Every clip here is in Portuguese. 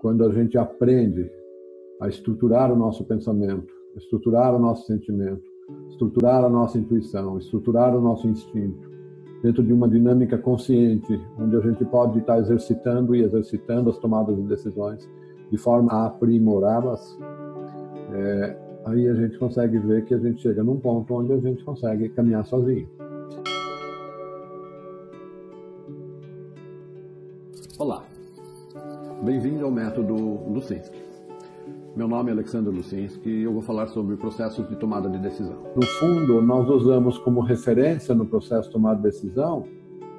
quando a gente aprende a estruturar o nosso pensamento, estruturar o nosso sentimento, estruturar a nossa intuição, estruturar o nosso instinto, dentro de uma dinâmica consciente, onde a gente pode estar exercitando e exercitando as tomadas de decisões de forma a aprimorá-las, aí a gente consegue ver que a gente chega num ponto onde a gente consegue caminhar sozinho. Olá, bem-vindo ao método Lusinski. Meu nome é Alexander Lusinski e eu vou falar sobre processos de tomada de decisão. No fundo, nós usamos como referência no processo de tomada de decisão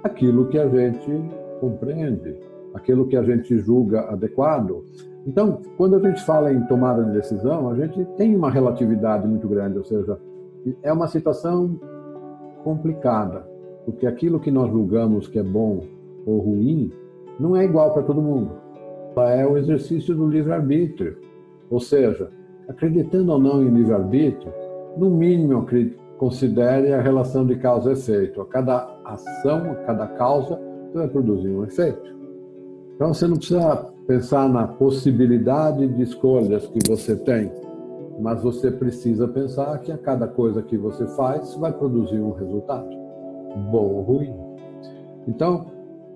aquilo que a gente compreende, aquilo que a gente julga adequado. Então, quando a gente fala em tomada de decisão, a gente tem uma relatividade muito grande, ou seja, é uma situação complicada, porque aquilo que nós julgamos que é bom ou ruim não é igual para todo mundo. É o exercício do livre-arbítrio, ou seja, acreditando ou não em livre-arbítrio, no mínimo considere a relação de causa e efeito. A cada ação, a cada causa, você vai produzir um efeito. Então você não precisa pensar na possibilidade de escolhas que você tem, mas você precisa pensar que a cada coisa que você faz vai produzir um resultado, bom ou ruim. Então,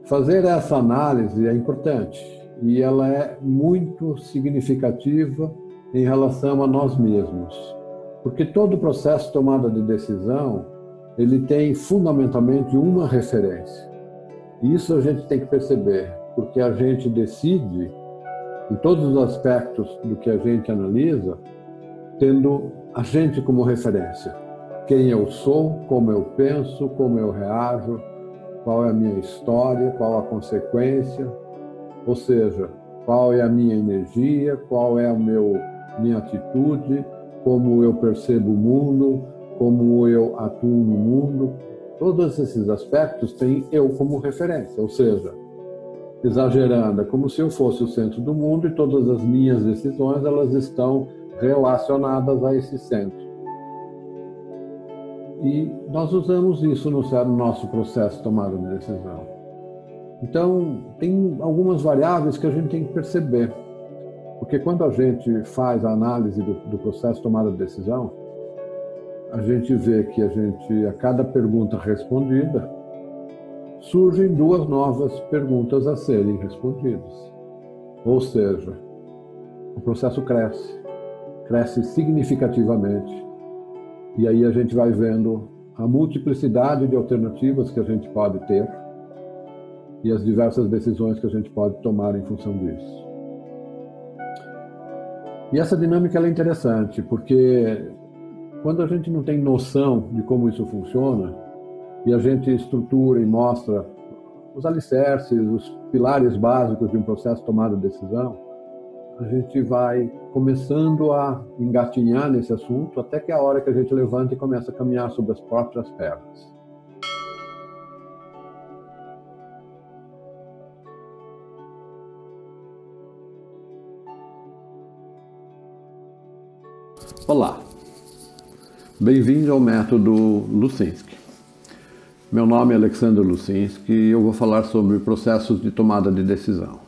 fazer essa análise é importante e ela é muito significativa em relação a nós mesmos, porque todo processo de tomada de decisão ele tem fundamentalmente uma referência. E isso a gente tem que perceber, porque a gente decide em todos os aspectos do que a gente analisa, tendo a gente como referência. Quem eu sou, como eu penso, como eu reajo, qual é a minha história, qual a consequência, ou seja, qual é a minha energia, qual é a minha atitude, como eu percebo o mundo, como eu atuo no mundo. Todos esses aspectos têm eu como referência, ou seja, exagerando, é como se eu fosse o centro do mundo e todas as minhas decisões elas estão relacionadas a esse centro. E nós usamos isso no nosso processo de tomada de decisão. Então, tem algumas variáveis que a gente tem que perceber, porque quando a gente faz a análise do processo de tomada de decisão, a gente vê que a cada pergunta respondida, surgem duas novas perguntas a serem respondidas. Ou seja, o processo cresce significativamente. E aí a gente vai vendo a multiplicidade de alternativas que a gente pode ter e as diversas decisões que a gente pode tomar em função disso. E essa dinâmica ela é interessante, porque quando a gente não tem noção de como isso funciona, e a gente estrutura e mostra os alicerces, os pilares básicos de um processo de tomada de decisão, a gente vai começando a engatinhar nesse assunto até que a hora que a gente levanta e começa a caminhar sobre as próprias pernas. Olá, bem-vindo ao método Lusinski. Meu nome é Alexander Lusinski e eu vou falar sobre processos de tomada de decisão.